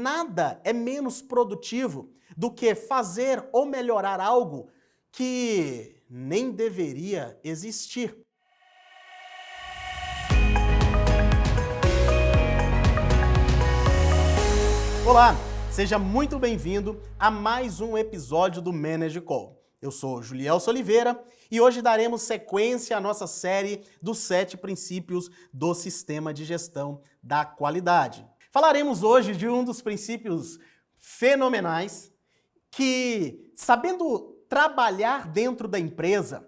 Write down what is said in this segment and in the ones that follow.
nada é menos produtivo do que fazer ou melhorar algo que nem deveria existir. Olá, seja muito bem-vindo a mais um episódio do Manage Call. Eu sou Julielso Oliveira e hoje daremos sequência à nossa série dos 7 princípios do sistema de gestão da qualidade. Falaremos hoje de um dos princípios fenomenais que, sabendo trabalhar dentro da empresa,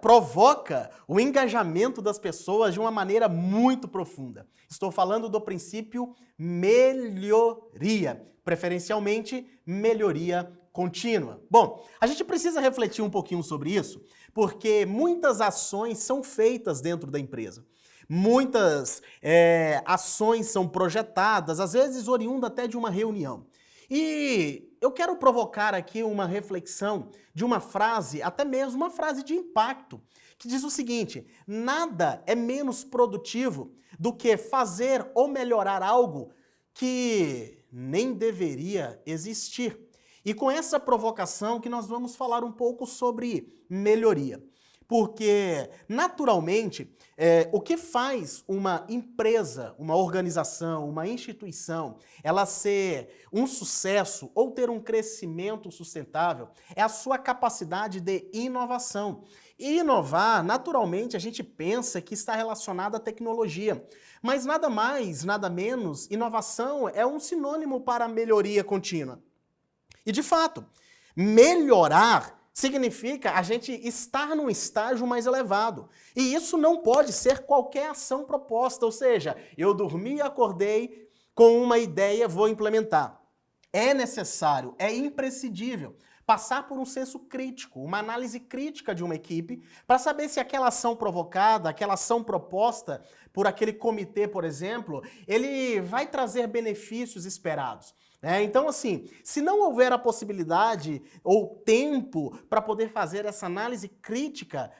provoca o engajamento das pessoas de uma maneira muito profunda. Estou falando do princípio melhoria, preferencialmente melhoria contínua. Bom, a gente precisa refletir um pouquinho sobre isso, porque muitas ações são feitas dentro da empresa. Muitas ações são projetadas, às vezes oriunda até de uma reunião. E eu quero provocar aqui uma reflexão de uma frase, até mesmo uma frase de impacto, que diz o seguinte: nada é menos produtivo do que fazer ou melhorar algo que nem deveria existir. E com essa provocação que nós vamos falar um pouco sobre melhoria. Porque, naturalmente, o que faz uma empresa, uma organização, uma instituição, ela ser um sucesso ou ter um crescimento sustentável é a sua capacidade de inovação. E inovar, naturalmente, a gente pensa que está relacionado à tecnologia. Mas nada mais, nada menos, inovação é um sinônimo para melhoria contínua. E, de fato, melhorar significa a gente estar num estágio mais elevado. E isso não pode ser qualquer ação proposta, ou seja, eu dormi e acordei com uma ideia, vou implementar. É necessário, é imprescindível passar por um senso crítico, uma análise crítica de uma equipe, para saber se aquela ação provocada, aquela ação proposta por aquele comitê, por exemplo, ele vai trazer benefícios esperados. Então, assim, se não houver a possibilidade ou tempo para poder fazer essa análise crítica,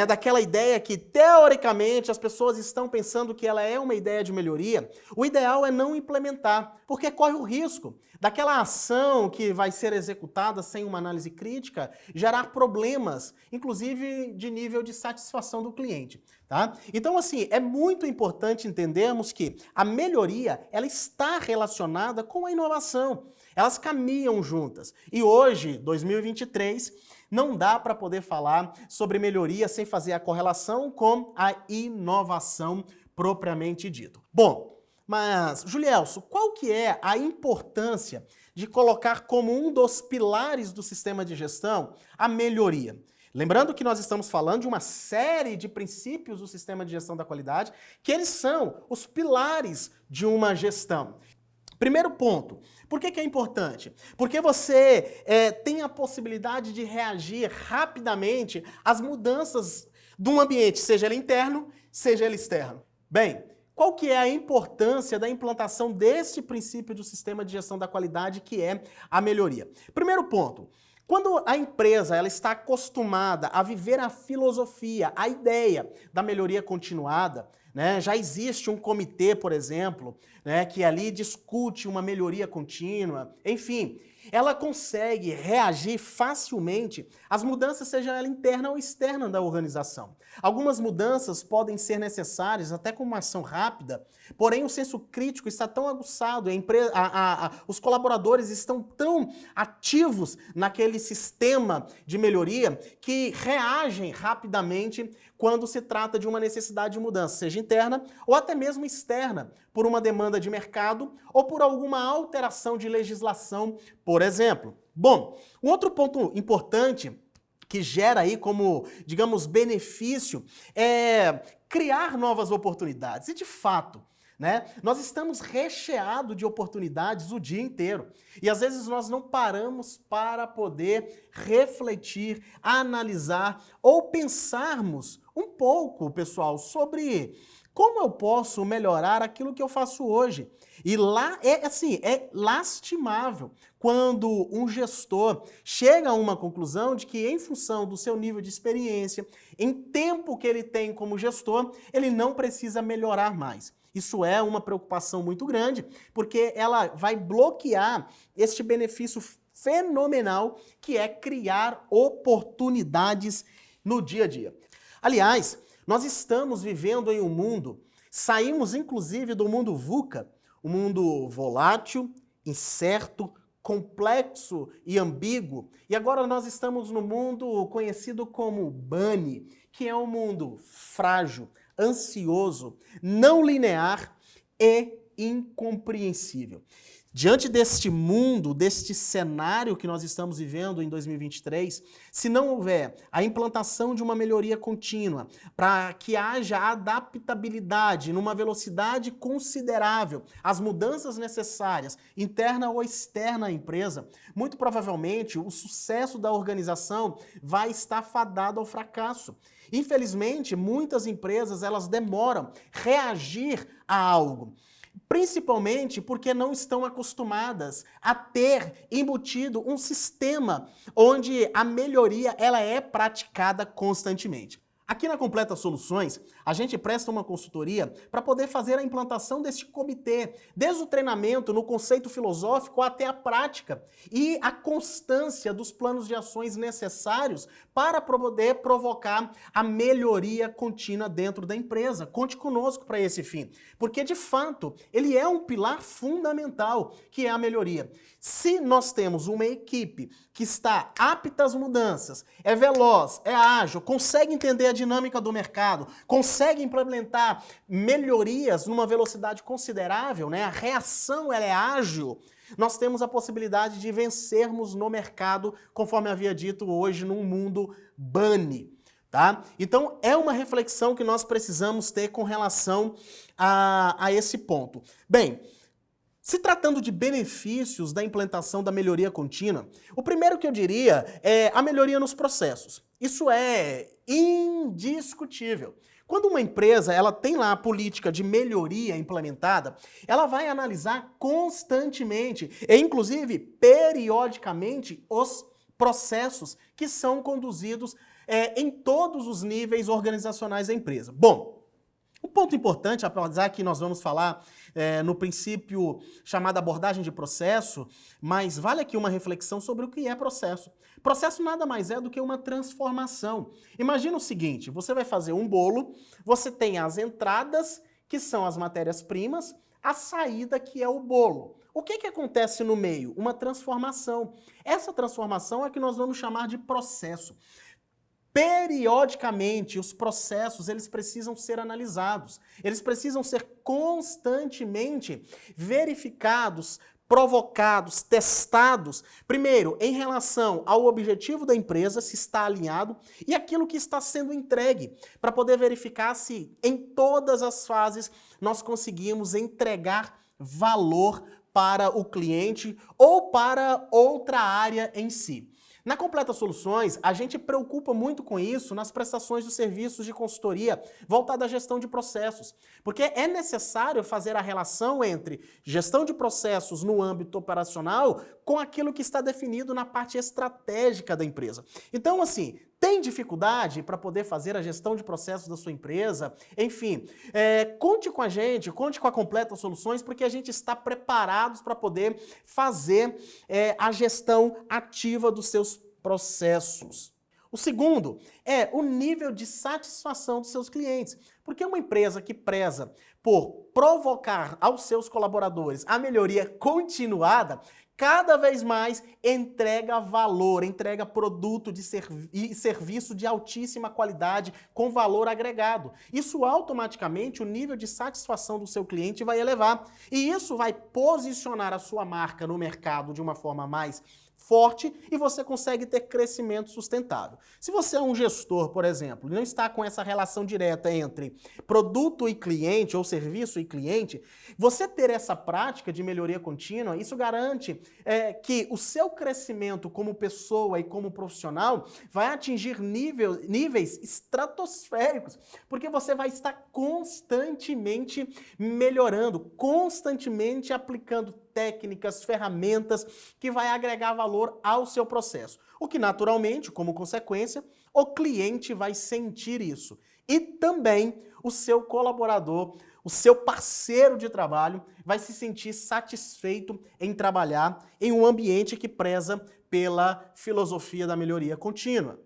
daquela ideia que, teoricamente, as pessoas estão pensando que ela é uma ideia de melhoria, o ideal é não implementar, porque corre o risco daquela ação que vai ser executada sem uma análise crítica gerar problemas, inclusive de nível de satisfação do cliente. Tá? Então, assim, é muito importante entendermos que a melhoria ela está relacionada com a inovação. Elas caminham juntas. E hoje, 2023, não dá para poder falar sobre melhoria sem fazer a correlação com a inovação propriamente dito. Bom, mas, Julielso, qual que é a importância de colocar como um dos pilares do sistema de gestão a melhoria? Lembrando que nós estamos falando de uma série de princípios do sistema de gestão da qualidade, que eles são os pilares de uma gestão. Primeiro ponto, por que é importante? Porque você tem a possibilidade de reagir rapidamente às mudanças de um ambiente, seja ele interno, seja ele externo. Bem, qual que é a importância da implantação deste princípio do sistema de gestão da qualidade, que é a melhoria? Primeiro ponto, quando a empresa ela está acostumada a viver a filosofia, a ideia da melhoria continuada, já existe um comitê, por exemplo, que ali discute uma melhoria contínua, enfim, ela consegue reagir facilmente às mudanças, seja ela interna ou externa da organização. Algumas mudanças podem ser necessárias, até com uma ação rápida, porém o senso crítico está tão aguçado, os colaboradores estão tão ativos naquele sistema de melhoria que reagem rapidamente quando se trata de uma necessidade de mudança, seja interna ou até mesmo externa, por uma demanda de mercado ou por alguma alteração de legislação, por exemplo. Bom, um outro ponto importante que gera aí como, digamos, benefício é criar novas oportunidades. E de fato, nós estamos recheados de oportunidades o dia inteiro. E às vezes nós não paramos para poder refletir, analisar ou pensarmos um pouco, pessoal, sobre como eu posso melhorar aquilo que eu faço hoje. E lá é lastimável quando um gestor chega a uma conclusão de que, em função do seu nível de experiência, em tempo que ele tem como gestor, ele não precisa melhorar mais. Isso é uma preocupação muito grande, porque ela vai bloquear este benefício fenomenal que é criar oportunidades no dia a dia. Aliás, nós estamos vivendo em um mundo, saímos inclusive do mundo VUCA, um mundo volátil, incerto, complexo e ambíguo, e agora nós estamos no mundo conhecido como BANI, que é um mundo frágil, ansioso, não linear e incompreensível. Diante deste mundo, deste cenário que nós estamos vivendo em 2023, se não houver a implantação de uma melhoria contínua, para que haja adaptabilidade numa velocidade considerável, as mudanças necessárias, interna ou externa à empresa, muito provavelmente o sucesso da organização vai estar fadado ao fracasso. Infelizmente, muitas empresas elas demoram a reagir a algo. Principalmente porque não estão acostumadas a ter embutido um sistema onde a melhoria ela é praticada constantemente. Aqui na Completa Soluções, a gente presta uma consultoria para poder fazer a implantação deste comitê, desde o treinamento no conceito filosófico até a prática e a constância dos planos de ações necessários para poder provocar a melhoria contínua dentro da empresa. Conte conosco para esse fim, porque de fato ele é um pilar fundamental que é a melhoria. Se nós temos uma equipe que está apta às mudanças, é veloz, é ágil, consegue entender a dinâmica do mercado, consegue implementar melhorias numa velocidade considerável, né? A reação ela é ágil, nós temos a possibilidade de vencermos no mercado, conforme havia dito hoje, num mundo BANI. Tá? Então, é uma reflexão que nós precisamos ter com relação a esse ponto. Bem, se tratando de benefícios da implantação da melhoria contínua, o primeiro que eu diria é a melhoria nos processos. Isso é indiscutível. Quando uma empresa ela tem lá a política de melhoria implementada, ela vai analisar constantemente e, inclusive, periodicamente, os processos que são conduzidos em todos os níveis organizacionais da empresa. Bom, um ponto importante, apesar que nós vamos falar no princípio chamado abordagem de processo, mas vale aqui uma reflexão sobre o que é processo. Processo nada mais é do que uma transformação. Imagina o seguinte, você vai fazer um bolo, você tem as entradas, que são as matérias-primas, a saída, que é o bolo. O que acontece no meio? Uma transformação. Essa transformação é que nós vamos chamar de processo. Periodicamente, os processos eles precisam ser analisados, eles precisam ser constantemente verificados, provocados, testados, primeiro, em relação ao objetivo da empresa, se está alinhado, e aquilo que está sendo entregue, para poder verificar se em todas as fases nós conseguimos entregar valor para o cliente ou para outra área em si. Na Completa Soluções, a gente preocupa muito com isso nas prestações de serviços de consultoria voltada à gestão de processos, porque é necessário fazer a relação entre gestão de processos no âmbito operacional com aquilo que está definido na parte estratégica da empresa. Então, assim, tem dificuldade para poder fazer a gestão de processos da sua empresa? Enfim, conte com a gente, conte com a Completa Soluções, porque a gente está preparados para poder fazer a gestão ativa dos seus processos. O segundo é o nível de satisfação dos seus clientes, porque uma empresa que preza por provocar aos seus colaboradores a melhoria continuada, cada vez mais entrega valor, entrega produto e serviço de altíssima qualidade com valor agregado. Isso automaticamente o nível de satisfação do seu cliente vai elevar e isso vai posicionar a sua marca no mercado de uma forma mais forte e você consegue ter crescimento sustentável. Se você é um gestor, por exemplo, e não está com essa relação direta entre produto e cliente ou serviço e cliente, você ter essa prática de melhoria contínua, isso garante que o seu crescimento como pessoa e como profissional vai atingir níveis estratosféricos, porque você vai estar constantemente melhorando, constantemente aplicando técnicas, ferramentas que vai agregar valor ao seu processo. O que naturalmente, como consequência, o cliente vai sentir isso. E também o seu colaborador, o seu parceiro de trabalho vai se sentir satisfeito em trabalhar em um ambiente que preza pela filosofia da melhoria contínua.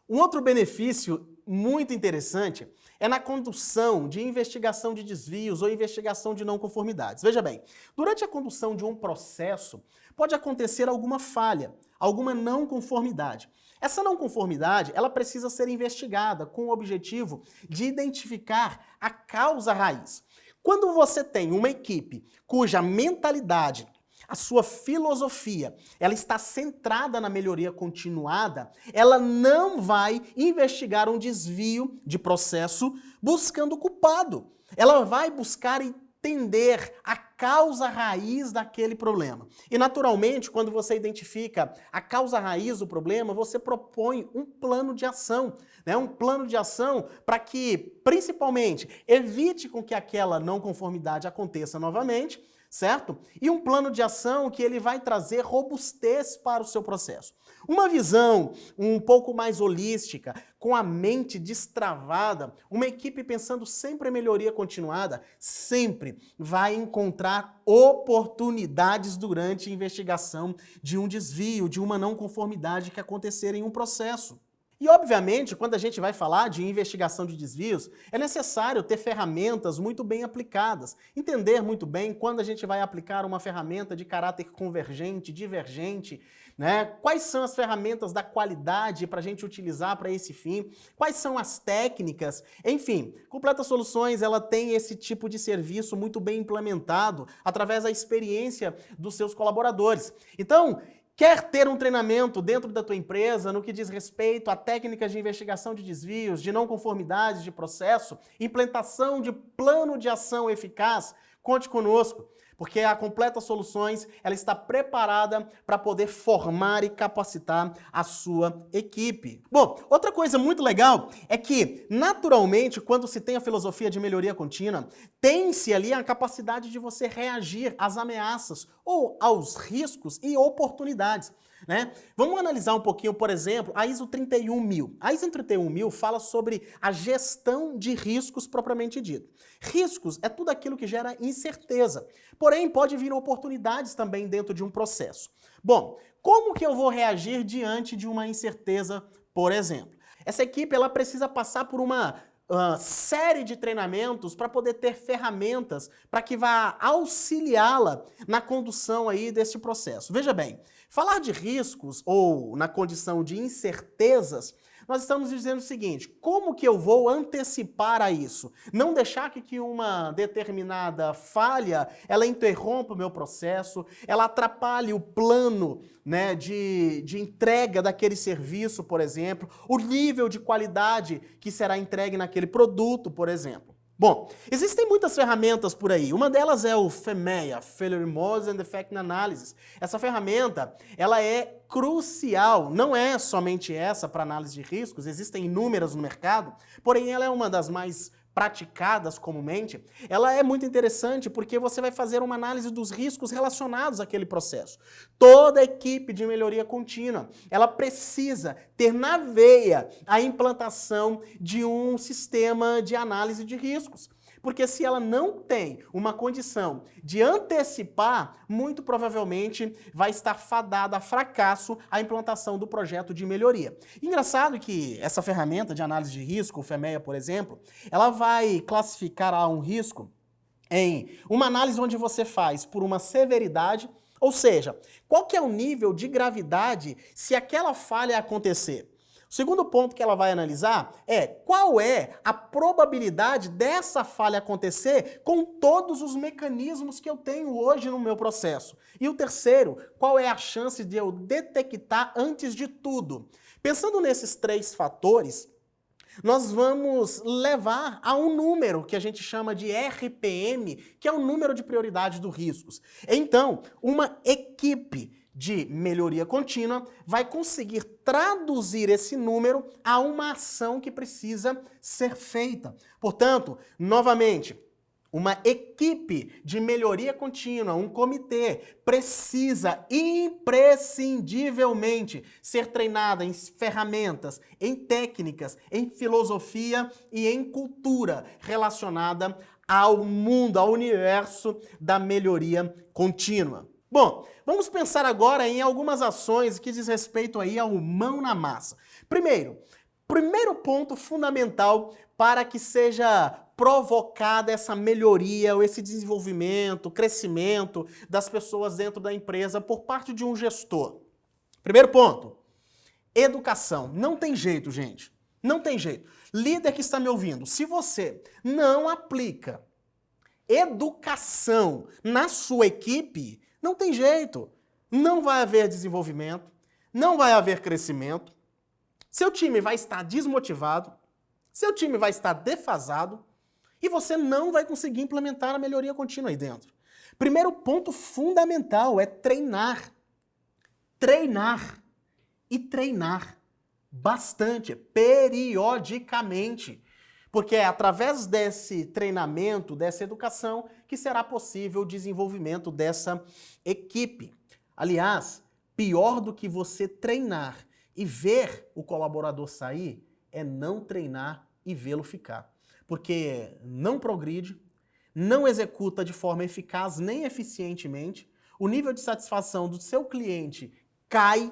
Um outro benefício muito interessante é na condução de investigação de desvios ou investigação de não conformidades. Veja bem, durante a condução de um processo, pode acontecer alguma falha, alguma não conformidade. Essa não conformidade, ela precisa ser investigada com o objetivo de identificar a causa raiz. Quando você tem uma equipe cuja mentalidade, a sua filosofia, ela está centrada na melhoria continuada, ela não vai investigar um desvio de processo buscando o culpado. Ela vai buscar entender a causa raiz daquele problema. E, naturalmente, quando você identifica a causa raiz do problema, você propõe um plano de ação, né? Um plano de ação para que, principalmente, evite com que aquela não conformidade aconteça novamente, certo? E um plano de ação que ele vai trazer robustez para o seu processo. Uma visão um pouco mais holística, com a mente destravada, uma equipe pensando sempre em melhoria continuada, sempre vai encontrar oportunidades durante a investigação de um desvio, de uma não conformidade que acontecer em um processo. E, obviamente, quando a gente vai falar de investigação de desvios, é necessário ter ferramentas muito bem aplicadas. Entender muito bem quando a gente vai aplicar uma ferramenta de caráter convergente, divergente, né? Quais são as ferramentas da qualidade para a gente utilizar para esse fim, quais são as técnicas, enfim. Completa Soluções, ela tem esse tipo de serviço muito bem implementado através da experiência dos seus colaboradores. Então, quer ter um treinamento dentro da tua empresa no que diz respeito a técnicas de investigação de desvios, de não conformidades de processo, implementação de plano de ação eficaz? Conte conosco, porque a Completa Soluções ela está preparada para poder formar e capacitar a sua equipe. Bom, outra coisa muito legal é que, naturalmente, quando se tem a filosofia de melhoria contínua, tem-se ali a capacidade de você reagir às ameaças ou aos riscos e oportunidades, né? Vamos analisar um pouquinho, por exemplo, a ISO 31000. A ISO 31000 fala sobre a gestão de riscos propriamente dito. Riscos é tudo aquilo que gera incerteza, porém pode vir oportunidades também dentro de um processo. Bom, como que eu vou reagir diante de uma incerteza, por exemplo? Essa equipe ela precisa passar por uma série de treinamentos para poder ter ferramentas para que vá auxiliá-la na condução aí desse processo. Veja bem, falar de riscos ou na condição de incertezas, nós estamos dizendo o seguinte: como que eu vou antecipar a isso? Não deixar que uma determinada falha, ela interrompa o meu processo, ela atrapalhe o plano, né, de entrega daquele serviço, por exemplo, o nível de qualidade que será entregue naquele produto, por exemplo. Bom, existem muitas ferramentas por aí. Uma delas é o FMEA, Failure Modes and Defect Analysis. Essa ferramenta, ela é crucial. Não é somente essa para análise de riscos, existem inúmeras no mercado, porém ela é uma das mais praticadas comumente. Ela é muito interessante porque você vai fazer uma análise dos riscos relacionados àquele processo. Toda equipe de melhoria contínua, ela precisa ter na veia a implantação de um sistema de análise de riscos. Porque se ela não tem uma condição de antecipar, muito provavelmente vai estar fadada a fracasso a implantação do projeto de melhoria. Engraçado que essa ferramenta de análise de risco, o FMEA, por exemplo, ela vai classificar um risco em uma análise onde você faz por uma severidade, ou seja, qual que é o nível de gravidade se aquela falha acontecer. O segundo ponto que ela vai analisar é qual é a probabilidade dessa falha acontecer com todos os mecanismos que eu tenho hoje no meu processo. E o terceiro, qual é a chance de eu detectar antes de tudo. Pensando nesses três fatores, nós vamos levar a um número que a gente chama de RPM, que é o número de prioridade dos riscos. Então, uma equipe de melhoria contínua vai conseguir traduzir esse número a uma ação que precisa ser feita. Portanto, novamente, uma equipe de melhoria contínua, um comitê, precisa imprescindivelmente ser treinada em ferramentas, em técnicas, em filosofia e em cultura relacionada ao mundo, ao universo da melhoria contínua. Bom, vamos pensar agora em algumas ações que diz respeito aí ao mão na massa. Primeiro ponto fundamental para que seja provocada essa melhoria, ou esse desenvolvimento, crescimento das pessoas dentro da empresa por parte de um gestor. Primeiro ponto, educação. Não tem jeito, gente. Não tem jeito. Líder que está me ouvindo, se você não aplica educação na sua equipe, não tem jeito. Não vai haver desenvolvimento, não vai haver crescimento, seu time vai estar desmotivado, seu time vai estar defasado e você não vai conseguir implementar a melhoria contínua aí dentro. Primeiro ponto fundamental é treinar. Treinar. E treinar bastante, periodicamente. Porque é através desse treinamento, dessa educação, que será possível o desenvolvimento dessa equipe. Aliás, pior do que você treinar e ver o colaborador sair, é não treinar e vê-lo ficar. Porque não progride, não executa de forma eficaz nem eficientemente, o nível de satisfação do seu cliente cai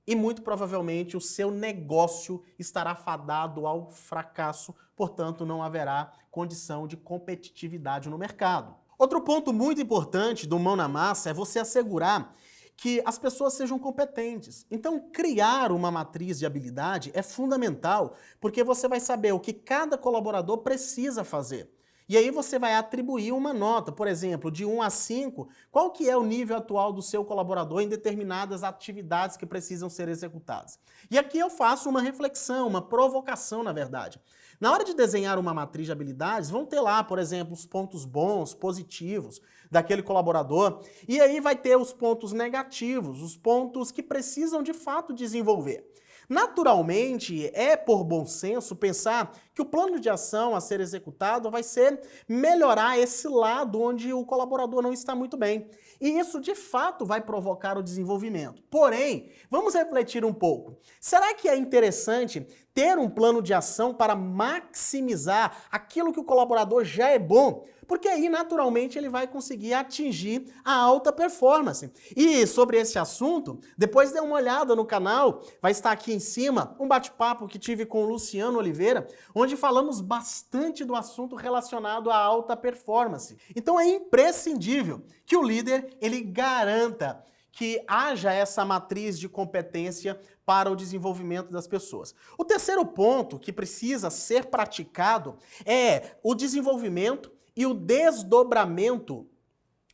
e muito provavelmente o seu negócio estará fadado ao fracasso, portanto não haverá condição de competitividade no mercado. Outro ponto muito importante do mão na massa é você assegurar que as pessoas sejam competentes. Então, criar uma matriz de habilidade é fundamental, porque você vai saber o que cada colaborador precisa fazer. E aí você vai atribuir uma nota, por exemplo, de 1 a 5, qual que é o nível atual do seu colaborador em determinadas atividades que precisam ser executadas. E aqui eu faço uma reflexão, uma provocação, na verdade. Na hora de desenhar uma matriz de habilidades, vão ter lá, por exemplo, os pontos bons, positivos daquele colaborador, e aí vai ter os pontos negativos, os pontos que precisam de fato desenvolver. Naturalmente, é por bom senso pensar que o plano de ação a ser executado vai ser melhorar esse lado onde o colaborador não está muito bem. E isso, de fato, vai provocar o desenvolvimento. Porém, vamos refletir um pouco. Será que é interessante ter um plano de ação para maximizar aquilo que o colaborador já é bom? Porque aí, naturalmente, ele vai conseguir atingir a alta performance. E sobre esse assunto, depois dê uma olhada no canal, vai estar aqui em cima um bate-papo que tive com o Luciano Oliveira, onde falamos bastante do assunto relacionado à alta performance. Então é imprescindível que o líder ele garanta que haja essa matriz de competência para o desenvolvimento das pessoas. O terceiro ponto que precisa ser praticado é o desenvolvimento e o desdobramento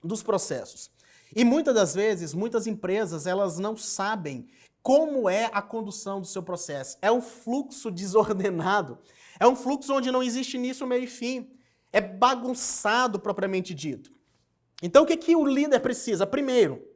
dos processos. E muitas das vezes, muitas empresas, elas não sabem como é a condução do seu processo. É um fluxo desordenado. É um fluxo onde não existe início, meio e fim. É bagunçado, propriamente dito. Então, o que o líder precisa? Primeiro,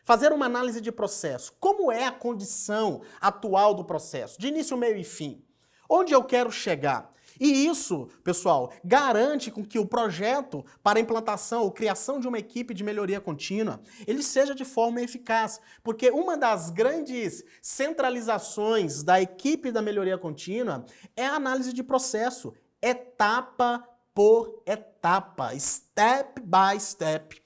fazer uma análise de processo. Como é a condição atual do processo? De início, meio e fim. Onde eu quero chegar? E isso, pessoal, garante com que o projeto para a implantação ou criação de uma equipe de melhoria contínua, ele seja de forma eficaz. Porque uma das grandes centralizações da equipe da melhoria contínua é a análise de processo, etapa por etapa, step by step.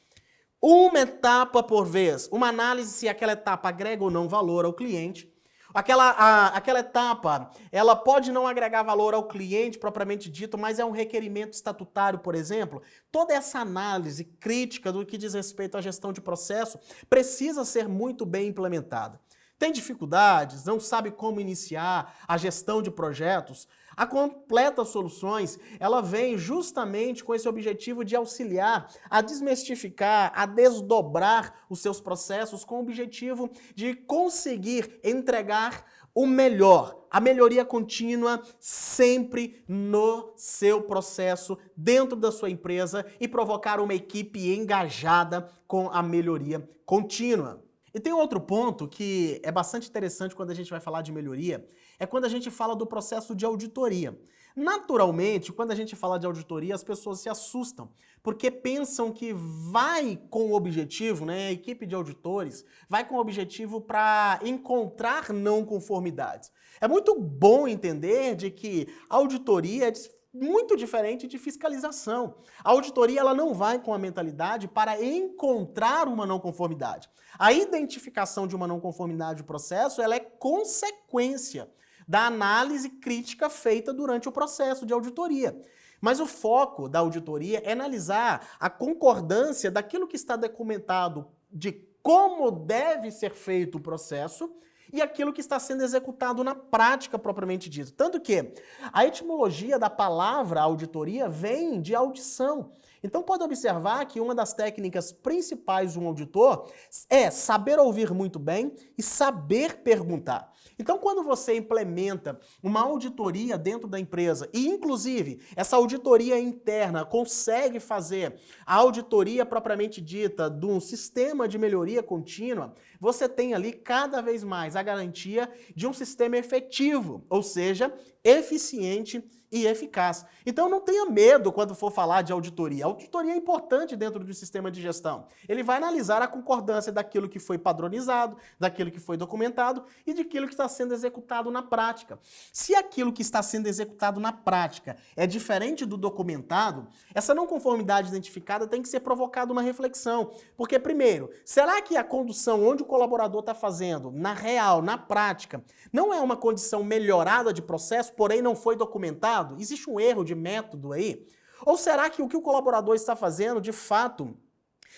Uma etapa por vez, uma análise se aquela etapa agrega ou não valor ao cliente. Aquela etapa, ela pode não agregar valor ao cliente propriamente dito, mas é um requerimento estatutário, por exemplo. Toda essa análise crítica do que diz respeito à gestão de processo precisa ser muito bem implementada. Tem dificuldades, não sabe como iniciar a gestão de projetos? A Completa Soluções, ela vem justamente com esse objetivo de auxiliar a desmistificar, a desdobrar os seus processos com o objetivo de conseguir entregar o melhor, a melhoria contínua sempre no seu processo, dentro da sua empresa e provocar uma equipe engajada com a melhoria contínua. E tem outro ponto que é bastante interessante quando a gente vai falar de melhoria, é quando a gente fala do processo de auditoria. Naturalmente, quando a gente fala de auditoria, as pessoas se assustam, porque pensam que vai com o objetivo, né, a equipe de auditores, vai com o objetivo para encontrar não conformidades. É muito bom entender de que a auditoria é muito diferente de fiscalização. A auditoria ela não vai com a mentalidade para encontrar uma não conformidade. A identificação de uma não conformidade do processo ela é consequência da análise crítica feita durante o processo de auditoria. Mas o foco da auditoria é analisar a concordância daquilo que está documentado de como deve ser feito o processo e aquilo que está sendo executado na prática propriamente dito. Tanto que a etimologia da palavra auditoria vem de audição. Então pode observar que uma das técnicas principais de um auditor é saber ouvir muito bem e saber perguntar. Então quando você implementa uma auditoria dentro da empresa e inclusive essa auditoria interna consegue fazer a auditoria propriamente dita de um sistema de melhoria contínua, você tem ali cada vez mais a garantia de um sistema efetivo, ou seja, eficiente e eficaz. Então não tenha medo quando for falar de auditoria. A auditoria é importante dentro do sistema de gestão. Ele vai analisar a concordância daquilo que foi padronizado, daquilo que foi documentado e daquilo que está sendo executado na prática. Se aquilo que está sendo executado na prática é diferente do documentado, essa não conformidade identificada tem que ser provocada uma reflexão. Porque, primeiro, será que a condução onde o colaborador está fazendo, na real, na prática, não é uma condição melhorada de processo, porém não foi documentado? Existe um erro de método aí? Ou será que o que o colaborador está fazendo, de fato,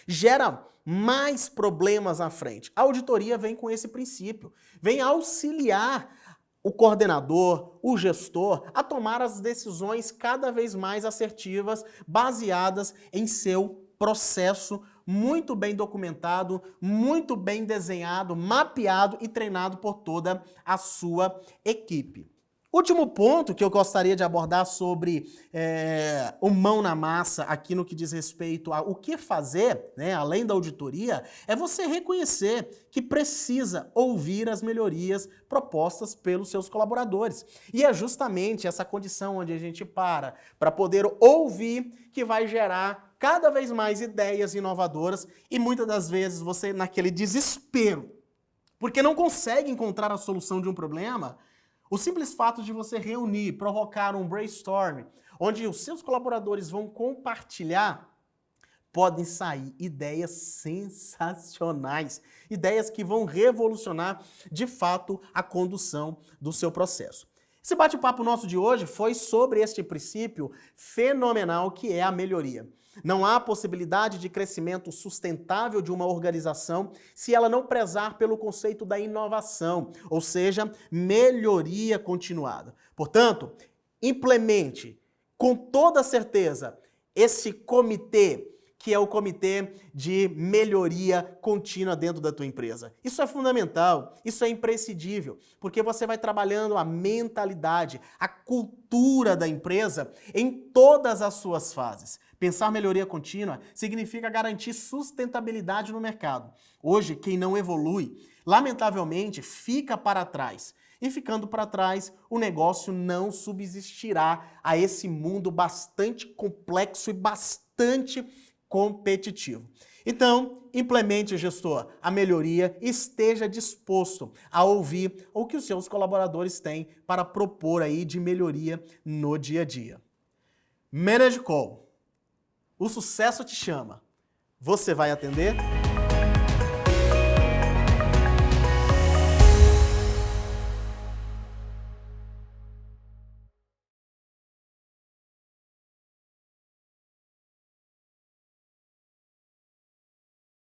gera mais problemas à frente? A auditoria vem com esse princípio, vem auxiliar o coordenador, o gestor, a tomar as decisões cada vez mais assertivas, baseadas em seu processo muito bem documentado, muito bem desenhado, mapeado e treinado por toda a sua equipe. Último ponto que eu gostaria de abordar sobre o mão na massa aqui no que diz respeito a o que fazer, né, além da auditoria, é você reconhecer que precisa ouvir as melhorias propostas pelos seus colaboradores. E é justamente essa condição onde a gente para poder ouvir que vai gerar cada vez mais ideias inovadoras e muitas das vezes você naquele desespero, porque não consegue encontrar a solução de um problema. O simples fato de você reunir, provocar um brainstorm, onde os seus colaboradores vão compartilhar, podem sair ideias sensacionais, ideias que vão revolucionar, de fato, a condução do seu processo. Esse bate-papo nosso de hoje foi sobre este princípio fenomenal que é a melhoria. Não há possibilidade de crescimento sustentável de uma organização se ela não prezar pelo conceito da inovação, ou seja, melhoria continuada. Portanto, implemente com toda certeza esse comitê, que é o comitê de melhoria contínua dentro da tua empresa. Isso é fundamental, isso é imprescindível, porque você vai trabalhando a mentalidade, a cultura da empresa em todas as suas fases. Pensar melhoria contínua significa garantir sustentabilidade no mercado. Hoje, quem não evolui, lamentavelmente, fica para trás. E ficando para trás, o negócio não subsistirá a esse mundo bastante complexo e bastante competitivo. Então, implemente, gestor, a melhoria e esteja disposto a ouvir o que os seus colaboradores têm para propor aí de melhoria no dia a dia. Manage Call. O sucesso te chama. Você vai atender?